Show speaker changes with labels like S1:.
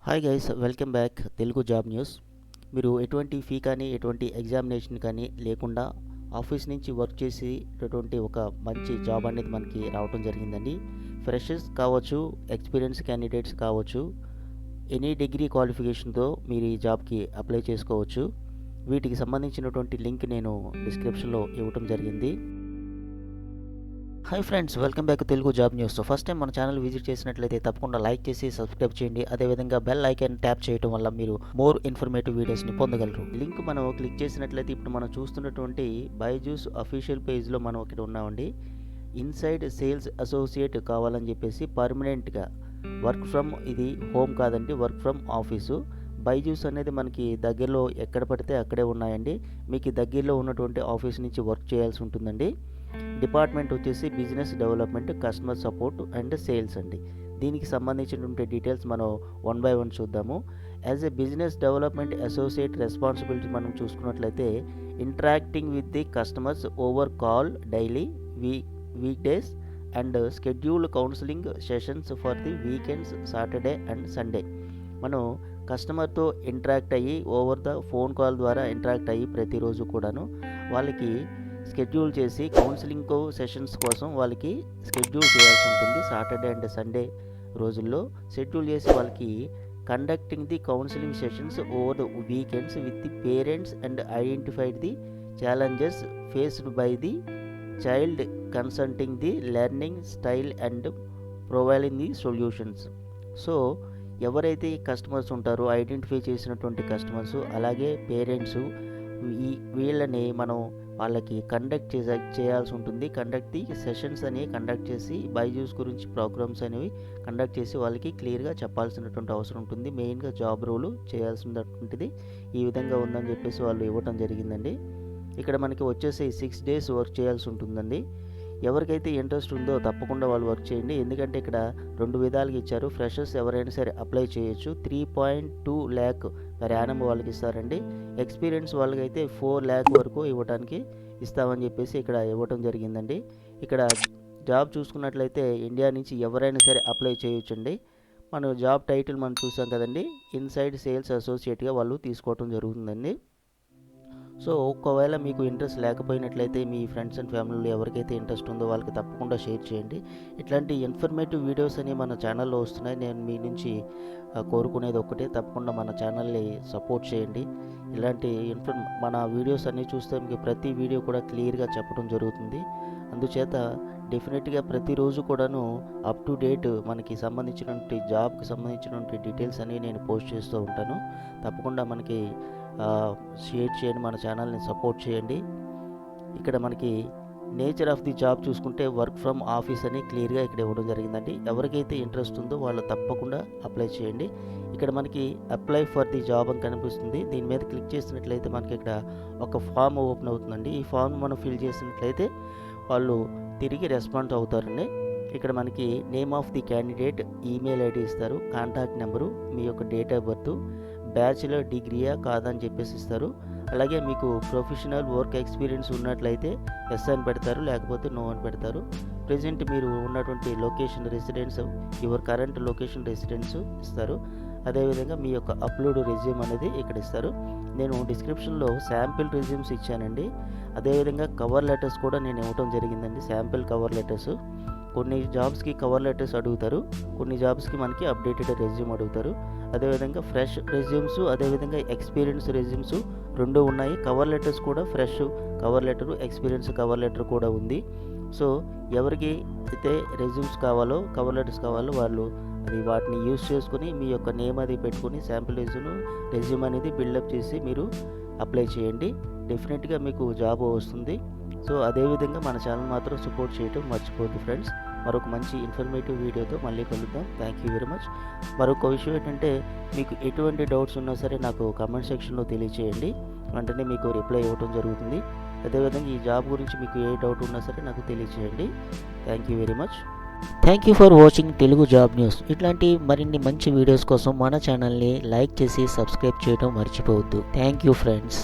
S1: Hi guys, welcome back Telugu job news. మీరు ఎటువంటి fee కానీ ఎటువంటి ఎగ్జామినేషన్ కానీ లేకుండా ఆఫీస్ నుంచి వర్క్ చేసేటటువంటి ఒక మంచి జాబ్ అనేది మనకి రావడం జరిగిందండి. ఫ్రెషర్స్ కావచ్చు, ఎక్స్పీరియన్స్ క్యాండిడేట్స్ కావచ్చు, ఎనీ డిగ్రీ క్వాలిఫికేషన్తో మీరు ఈ జాబ్కి అప్లై చేసుకోవచ్చు. వీటికి సంబంధించినటువంటి లింక్ నేను డిస్క్రిప్షన్లో ఇవ్వటం జరిగింది. Hi friends, welcome back Telugu job news. First time మన ఛానల్ విజిట్ చేసినట్లయితే తప్పకుండా లైక్ చేసి సబ్స్క్రైబ్ చేయండి. అదేవిధంగా బెల్ ఐకాన్ ట్యాప్ చేయడం వల్ల మీరు మోర్ ఇన్ఫర్మేటివ్ వీడియోస్ని పొందగలరు. లింక్ మనం క్లిక్ చేసినట్లయితే ఇప్పుడు మనం చూస్తున్నటువంటి బైజూస్ అఫీషియల్ పేజ్లో మనం ఇక్కడ ఉన్నామండి. ఇన్సైడ్ సేల్స్ అసోసియేట్ కావాలని చెప్పేసి పర్మనెంట్గా వర్క్ ఫ్రమ్, ఇది హోమ్ కాదండి, వర్క్ ఫ్రమ్ ఆఫీసు. బైజూస్ అనేది మనకి దగ్గరలో ఎక్కడ పడితే అక్కడే ఉన్నాయండి. మీకు దగ్గరలో ఉన్నటువంటి ఆఫీస్ నుంచి వర్క్ చేయాల్సి ఉంటుందండి. డిపార్ట్మెంట్ వచ్చేసి business development, customer support and sales అండి. దీనికి సంబంధించినటువంటి డీటెయిల్స్ మనం వన్ బై వన్ చూద్దాము. As a business development associate responsibility మనం చూసుకున్నట్లయితే interacting with the customers over call daily, week days and scheduled counselling sessions for the weekends, Saturday and Sunday. మనం కస్టమర్తో interact అయ్యి ఓవర్ ద ఫోన్ కాల్ ద్వారా interact అయ్యి ప్రతిరోజు కూడాను వాళ్ళకి షెడ్యూల్ చేసి కౌన్సిలింగ్ సెషన్స్ కోసం వాళ్ళకి షెడ్యూల్ చేయాల్సి ఉంటుంది. సాటర్డే అండ్ సండే రోజుల్లో షెడ్యూల్ చేసి వాళ్ళకి conducting the counselling sessions over the weekends with the parents and identified the challenges faced by the child, consulting the learning style and providing the solutions. So ఎవరైతే customers ఉంటారో identify చేసినటువంటి customers, అలాగే parents, వీళ్ళని మనం వాళ్ళకి conduct చేయాల్సి ఉంటుంది. Conduct the sessions అనేవి కండక్ట్ చేసి బైజూస్ గురించి ప్రోగ్రామ్స్ అనేవి కండక్ట్ చేసి వాళ్ళకి క్లియర్గా చెప్పాల్సినటువంటి అవసరం ఉంటుంది. మెయిన్గా జాబ్ రోలు చేయాల్సినటువంటిది ఈ విధంగా ఉందని చెప్పేసి వాళ్ళు ఇవ్వటం జరిగిందండి. ఇక్కడ మనకి వచ్చేసి 6 days వర్క్ చేయాల్సి ఉంటుందండి. ఎవరికైతే ఇంట్రెస్ట్ ఉందో తప్పకుండా వాళ్ళు వర్క్ చేయండి. ఎందుకంటే ఇక్కడ 2 విధాలుగా ఇచ్చారు. ఫ్రెషర్స్ ఎవరైనా సరే అప్లై చేయొచ్చు. 3.2 lakh per annum వాళ్ళకి ఇస్తారండి. ఎక్స్పీరియన్స్ వాళ్ళకైతే 4 lakh వరకు ఇవ్వడానికి ఇస్తామని చెప్పేసి ఇక్కడ ఇవ్వటం జరిగిందండి. ఇక్కడ జాబ్ చూసుకున్నట్లయితే ఇండియా నుంచి ఎవరైనా సరే అప్లై చేయొచ్చండి. మనం జాబ్ టైటిల్ మనం చూసాం కదండి, ఇన్సైడ్ సేల్స్ అసోసియేట్గా వాళ్ళు తీసుకోవటం జరుగుతుందండి. సో ఒకవేళ మీకు ఇంట్రెస్ట్ లేకపోయినట్లయితే మీ ఫ్రెండ్స్ అండ్ ఫ్యామిలీలో ఎవరికైతే ఇంట్రెస్ట్ ఉందో వాళ్ళకి తప్పకుండా షేర్ చేయండి. ఇట్లాంటి ఇన్ఫర్మేటివ్ వీడియోస్ అని మన ఛానల్లో వస్తున్నాయి. నేను మీ నుంచి కోరుకునేది ఒక్కటే, తప్పకుండా మన ఛానల్ని సపోర్ట్ చేయండి. ఇలాంటి మన వీడియోస్ అన్నీ చూస్తే మీకు ప్రతి వీడియో కూడా క్లియర్గా చెప్పడం జరుగుతుంది. అందుచేత డెఫినెట్గా ప్రతిరోజు కూడాను అప్ టు డేట్ మనకి సంబంధించినటువంటి జాబ్కి సంబంధించినటువంటి డీటెయిల్స్ అనేవి నేను పోస్ట్ చేస్తూ ఉంటాను. తప్పకుండా మనకి షేర్ చేయండి, మన ఛానల్ని సపోర్ట్ చేయండి. ఇక్కడ మనకి నేచర్ ఆఫ్ ది జాబ్ చూసుకుంటే వర్క్ ఫ్రమ్ ఆఫీస్ అని క్లియర్గా ఇక్కడ ఇవ్వడం జరిగిందండి. ఎవరికైతే ఇంట్రెస్ట్ ఉందో వాళ్ళు తప్పకుండా అప్లై చేయండి. ఇక్కడ మనకి అప్లై ఫర్ ది జాబ్ అని కనిపిస్తుంది. దీని మీద క్లిక్ చేసినట్లయితే మనకి ఇక్కడ ఒక ఫామ్ ఓపెన్ అవుతుందండి. ఈ ఫామ్ మనం ఫిల్ చేసినట్లయితే వాళ్ళు తిరిగి రెస్పాండ్ అవుతారండి. ఇక్కడ మనకి name of the candidate, email ID ఇస్తారు, కాంటాక్ట్ నెంబరు, మీ యొక్క డేట్ ఆఫ్ బర్త్, బ్యాచిలర్ డిగ్రీయా కాదని చెప్పేసి ఇస్తారు. అలాగే మీకు ప్రొఫెషనల్ వర్క్ ఎక్స్పీరియన్స్ ఉన్నట్లయితే ఎస్ అని పెడతారు, లేకపోతే నో అని పెడతారు. ప్రజెంట్ మీరు ఉన్నటువంటి location residence, your current location residence ఇస్తారు. అదేవిధంగా మీ యొక్క అప్లోడ్ రెజ్యూమ్ అనేది ఇక్కడ ఇస్తారు. నేను డిస్క్రిప్షన్లో శాంపిల్ రెజ్యూమ్స్ ఇచ్చానండి. అదేవిధంగా కవర్ లెటర్స్ కూడా నేను ఇవ్వటం జరిగిందండి. శాంపిల్ కవర్ లెటర్స్ కొన్ని జాబ్స్కి కవర్ లెటర్స్ అడుగుతారు, కొన్ని జాబ్స్కి మనకి అప్డేటెడ్ రెజ్యూమ్ అడుగుతారు. అదేవిధంగా ఫ్రెష్ రెజ్యూమ్స్, అదేవిధంగా ఎక్స్పీరియన్స్ రెజ్యూమ్స్ 2 ఉన్నాయి. కవర్ లెటర్స్ కూడా fresh cover letter, experience cover letter కూడా ఉంది. సో ఎవరికి అయితే రెజ్యూమ్స్ కావాలో, కవర్ లెటర్స్ కావాలో వాళ్ళు వాటిని యూజ్ చేసుకుని మీ యొక్క నేమ్ అది పెట్టుకుని శాంపిల్ రెజ్యూమ్ అనేది బిల్డప్ చేసి మీరు అప్లై చేయండి. డెఫినెట్గా మీకు జాబ్ వస్తుంది. సో అదేవిధంగా మన ఛానల్ మాత్రం సపోర్ట్ చేయడం మర్చిపోద్దు ఫ్రెండ్స్. మరొక మంచి ఇన్ఫర్మేటివ్ వీడియోతో మళ్ళీ కలుద్దాం. Thank you very much. మరొక విషయం ఏంటంటే, మీకు ఎటువంటి డౌట్స్ ఉన్నా సరే నాకు కామెంట్ సెక్షన్లో తెలియచేయండి. వెంటనే మీకు రిప్లై ఇవ్వడం జరుగుతుంది. అదేవిధంగా ఈ జాబ్ గురించి మీకు ఏ డౌట్ ఉన్నా సరే నాకు తెలియచేయండి. Thank you very much. Thank you for watching Telugu job news. ఇట్లాంటి మరిన్ని మంచి వీడియోస్ కోసం మన ఛానల్ని లైక్ చేసి సబ్స్క్రైబ్ చేయడం మర్చిపోవద్దు. Thank you friends.